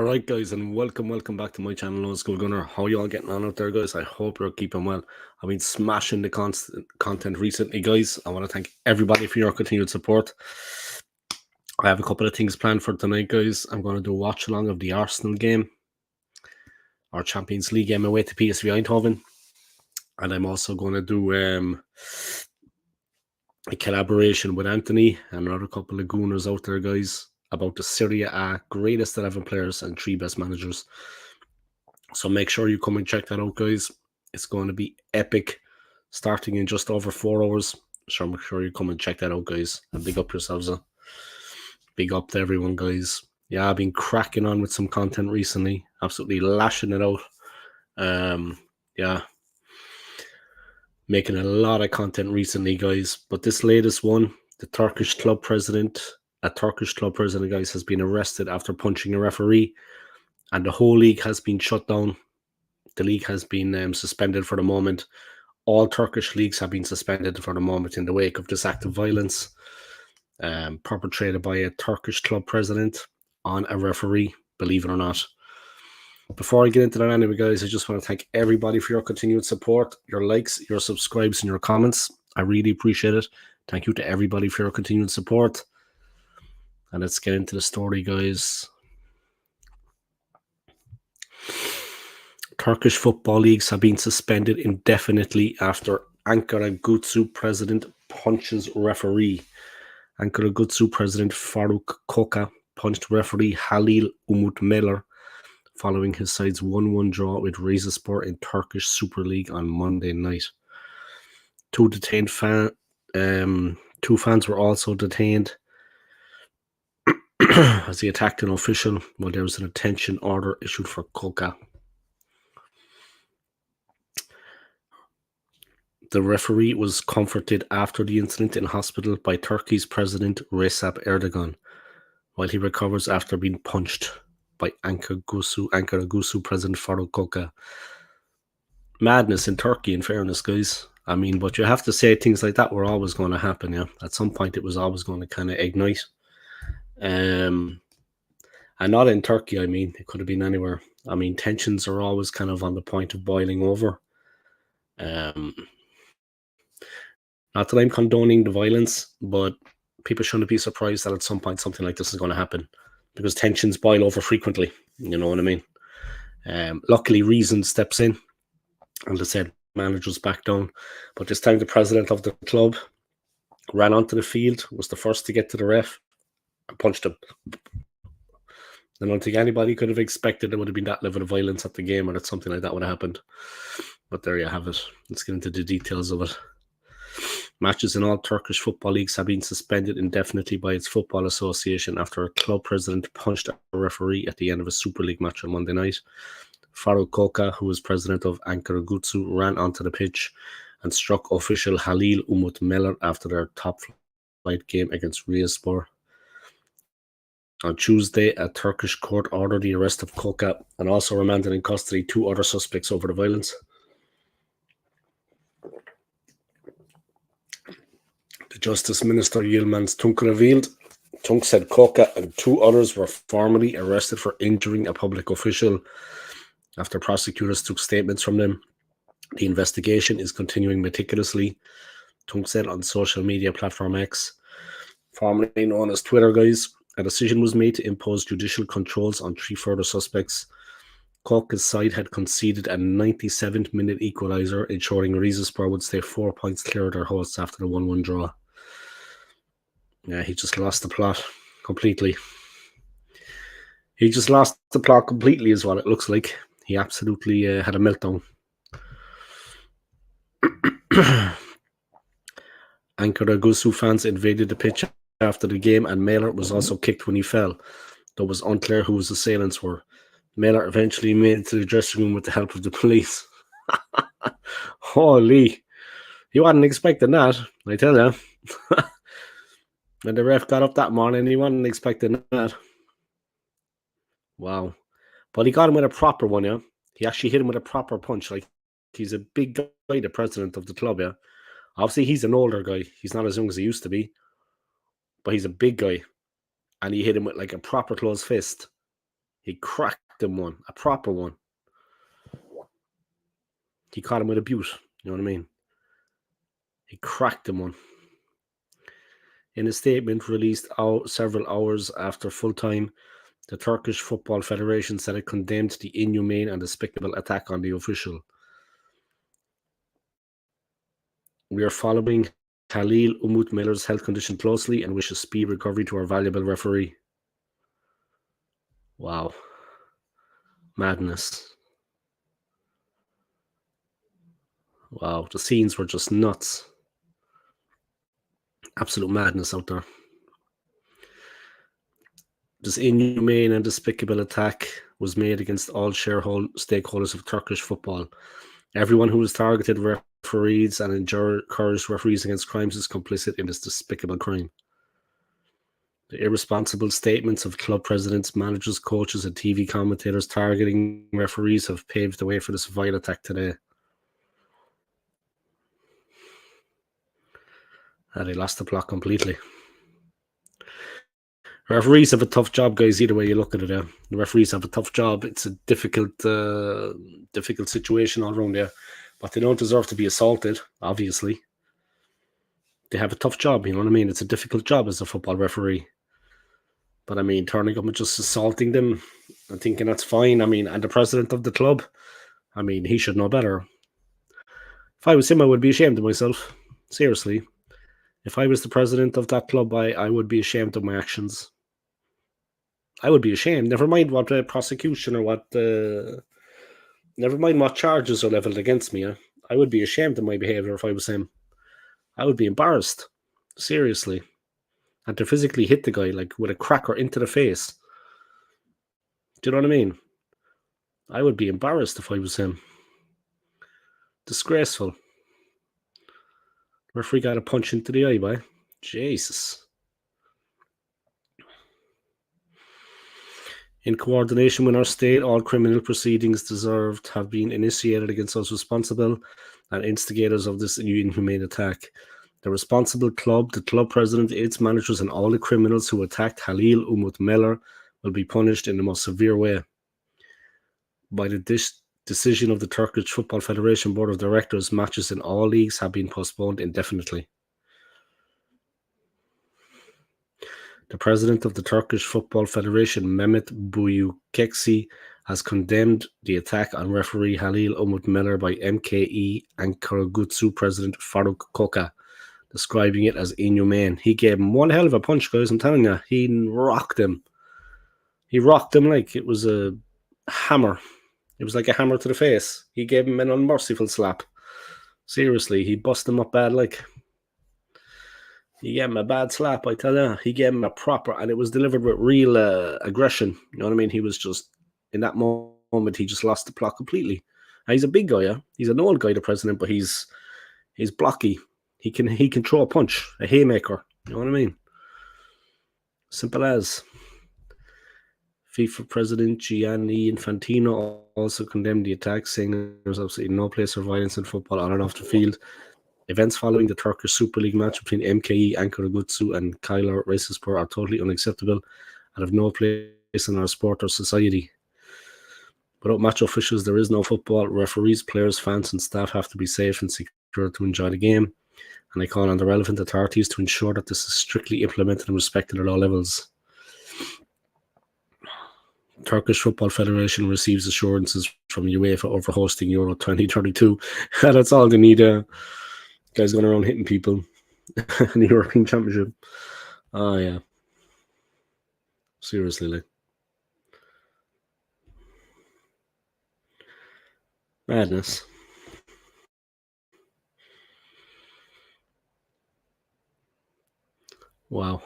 Alright guys, and welcome back to my channel, Skool Gunner. How you all getting on out there, guys? I hope you're keeping well. I've been smashing the content recently, guys. I want to thank everybody for your continued support. I have a couple of things planned for tonight, guys. I'm going to do a watch along of the Arsenal game, our Champions League game away to PSV Eindhoven, and I'm also going to do a collaboration with Anthony and another couple of gooners out there, guys, about the Serie A greatest 11 players and 3 best managers. So make sure you come and check that out, guys. It's going to be epic, starting in just over 4 hours. So make sure you come and check that out, guys. And big up yourselves. Big up to everyone, guys. Yeah, I've been cracking on with some content recently. Absolutely lashing it out. Yeah. Making a lot of content recently, guys. But this latest one, a Turkish club president, guys, has been arrested after punching a referee. And the whole league has been shut down. The league has been suspended for the moment. All Turkish leagues have been suspended for the moment in the wake of this act of violence perpetrated by a Turkish club president on a referee, believe it or not. Before I get into that anyway, guys, I just want to thank everybody for your continued support, your likes, your subscribes, and your comments. I really appreciate it. Thank you to everybody for your continued support. And let's get into the story, guys. Turkish football leagues have been suspended indefinitely after Ankara president punches referee. Ankara president Faruk Koka punched referee Halil Umut Meler following his side's 1-1 draw with Rizespor in Turkish Super League on Monday night. Two fans were also detained as he attacked an official while there was an detention order issued for Koka. The referee was comforted after the incident in hospital by Turkey's President Recep Erdogan, while he recovers after being punched by Ankara President Faruk Koka. Madness in Turkey, in fairness, guys. I mean, but you have to say things like that were always going to happen, yeah. At some point, it was always going to kind of ignite. And not in Turkey, I mean. It could have been anywhere. I mean, tensions are always kind of on the point of boiling over. Not that I'm condoning the violence, but people shouldn't be surprised that at some point something like this is going to happen, because tensions boil over frequently. You know what I mean? Luckily, reason steps in, and the said managers back down. But this time, the president of the club ran onto the field, was the first to get to the ref, and punched him. I don't think anybody could have expected there would have been that level of violence at the game, or that something like that would have happened. But there you have it. Let's get into the details of it. Matches in all Turkish football leagues have been suspended indefinitely by its football association after a club president punched a referee at the end of a Super League match on Monday night. Faruk Koka, who was president of Ankara, ran onto the pitch and struck official Halil Umut Meler after their top-flight game against Rizespor. On Tuesday, a Turkish court ordered the arrest of Koka and also remanded in custody 2 other suspects over the violence. The Justice Minister Yilmaz Tunç revealed. Tunç said Koka and 2 others were formally arrested for injuring a public official after prosecutors took statements from them. The investigation is continuing meticulously, Tunç said on social media platform X, formerly known as Twitter, guys. A decision was made to impose judicial controls on 3 further suspects. Koka's side had conceded a 97th minute equaliser, ensuring Rizespor would stay 4 points clear of their hosts after the 1-1 draw. Yeah, he just lost the plot completely. He just lost the plot completely is what it looks like. He absolutely had a meltdown. Ankara fans invaded the pitch after the game, and Meler was also kicked when he fell, though it was unclear who his assailants were. Meler eventually made it to the dressing room with the help of the police. Holy. He wasn't expecting that, I tell you. When the ref got up that morning, he wasn't expecting that. Wow. But he got him with a proper one, yeah? He actually hit him with a proper punch. Like, he's a big guy, the president of the club, yeah? Obviously, he's an older guy. He's not as young as he used to be. But he's a big guy. And he hit him with, like, a proper closed fist. He cracked him one, a proper one. He caught him with a butte. You know what I mean? He cracked him one. In a statement released several hours after full time, the Turkish Football Federation said it condemned the inhumane and despicable attack on the official. We are following Khalil Umut Miller's health condition closely and wish a speedy recovery to our valuable referee. Wow. Madness. Wow. The scenes were just nuts. Absolute madness out there. This inhumane and despicable attack was made against all stakeholders of Turkish football. Everyone who has targeted referees and encouraged referees against crimes is complicit in this despicable crime. The irresponsible statements of club presidents, managers, coaches, and TV commentators targeting referees have paved the way for this vile attack today. They lost the plot completely. Referees have a tough job, guys, either way you look at it. The referees have a tough job. It's a difficult situation all around there. But they don't deserve to be assaulted, obviously. They have a tough job, you know what I mean? It's a difficult job as a football referee. But, I mean, turning up and just assaulting them and thinking that's fine. I mean, and the president of the club, I mean, he should know better. If I was him, I would be ashamed of myself. Seriously. If I was the president of that club, I would be ashamed of my actions. I would be ashamed. Never mind what prosecution or what... never mind what charges are leveled against me. I would be ashamed of my behaviour if I was him. I would be embarrassed. Seriously. And to physically hit the guy, like, with a cracker into the face. Do you know what I mean? I would be embarrassed if I was him. Disgraceful. Referee got a punch into the eye, boy. Jesus. In coordination with our state, all criminal proceedings deserved have been initiated against those responsible and instigators of this inhumane attack. The responsible club, the club president, its managers, and all the criminals who attacked Halil Umut Meler will be punished in the most severe way. By the decision of the Turkish Football Federation Board of Directors, matches in all leagues have been postponed indefinitely. The president of the Turkish Football Federation, Mehmet Büyükekşi, has condemned the attack on referee Halil Umut Meler by MKE Ankaragücü president Faruk Koka, describing it as inhumane. He gave him one hell of a punch, guys, I'm telling you. He rocked him. He rocked him like it was a hammer. It was like a hammer to the face. He gave him an unmerciful slap. Seriously, he busted him up bad like... He gave him a bad slap, I tell you. He gave him a proper, and it was delivered with real aggression. You know what I mean? He was just, in that moment, he just lost the plot completely. And he's a big guy, yeah? He's an old guy, the president, but he's blocky. He can throw a punch, a haymaker. You know what I mean? Simple as. FIFA President Gianni Infantino also condemned the attack, saying there's absolutely no place for violence in football on and off the field. Events following the Turkish Super League match between MKE Ankaragücü and Kailar Rizespor are totally unacceptable and have no place in our sport or society. Without match officials, there is no football. Referees, players, fans, and staff have to be safe and secure to enjoy the game. And I call on the relevant authorities to ensure that this is strictly implemented and respected at all levels. Turkish Football Federation receives assurances from UEFA over hosting Euro 2032. That's all they need. Guys going around hitting people in the European Championship. Oh, yeah. Seriously, like. Madness. Wow.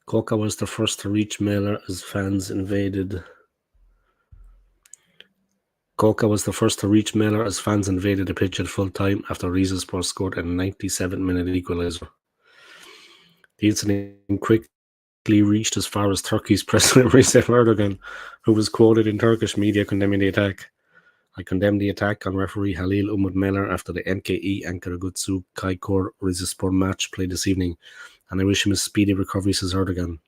Koka was the first to reach Meler as fans invaded. The pitch at full time after Rizespor scored a 97-minute equaliser. The incident quickly reached as far as Turkey's President Recep Erdogan, who was quoted in Turkish media condemning the attack. I condemn the attack on referee Halil Umut Meler after the MKE Ankaragücü Kayseri Rizespor match played this evening, and I wish him a speedy recovery, says Erdogan.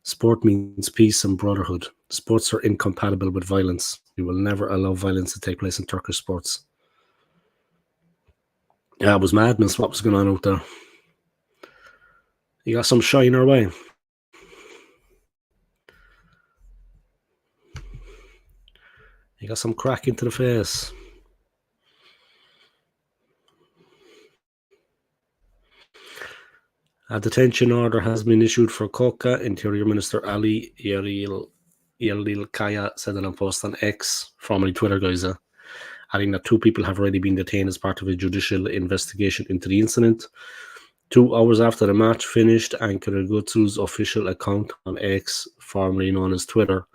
Sport means peace and brotherhood. Sports are incompatible with violence. We will never allow violence to take place in Turkish sports. Yeah, it was madness what was going on out there. You got some shine our way. You got some crack into the face. A detention order has been issued for Koka. Interior Minister Ali Kaya said in a post on X, formerly Twitter, guys, adding that 2 people have already been detained as part of a judicial investigation into the incident. 2 hours after the match finished, Ankara Gutsu's official account on X, formerly known as Twitter,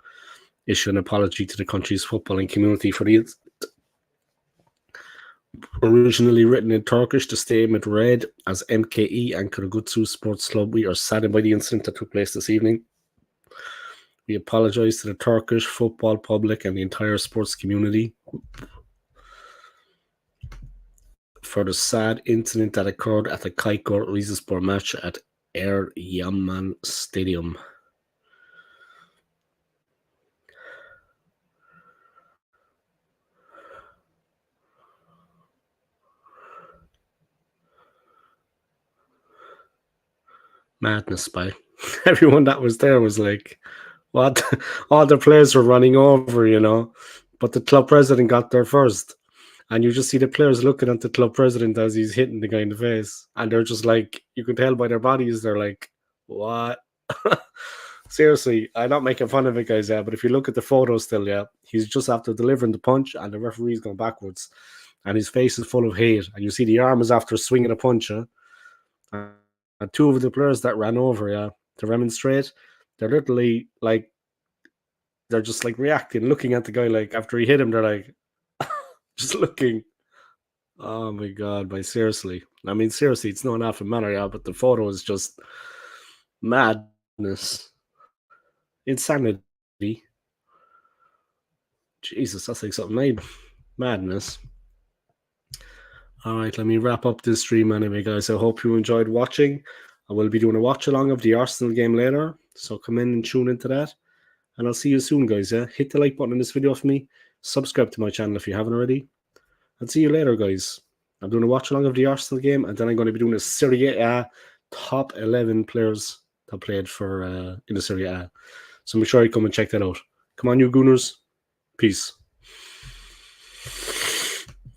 issued an apology to the country's footballing community for the incident. Originally written in Turkish, the statement read as MKE Ankara Gutsu Sports Club. We are saddened by the incident that took place this evening. We apologize to the Turkish football public and the entire sports community for the sad incident that occurred at the Kaykor Rizespor match at Air Yaman Stadium. Madness, by everyone that was there was like, what? All the players were running over, but the club president got there first. And you just see the players looking at the club president as he's hitting the guy in the face. And they're just like, you can tell by their bodies, they're like, what? Seriously, I'm not making fun of it, guys, but if you look at the photo still, he's just after delivering the punch and the referee's going backwards. And his face is full of hate. And you see the arm is after swinging a punch, and 2 of the players that ran over, to remonstrate, they're literally like, they're just like reacting, looking at the guy, like after he hit him, they're like, just looking. Oh my God, but seriously. I mean, seriously, it's not half a matter, but the photo is just madness. Insanity. Jesus, that's like something made. Madness. All right, let me wrap up this stream anyway, guys. I hope you enjoyed watching. I will be doing a watch along of the Arsenal game later, so come in and tune into that. And I'll see you soon, guys. Hit the like button in this video for me. Subscribe to my channel if you haven't already. I'll see you later, guys. I'm doing a watch along of the Arsenal game, and then I'm going to be doing a Serie A top 11 players that played for in the Serie A. So make sure you come and check that out. Come on, you Gooners. Peace.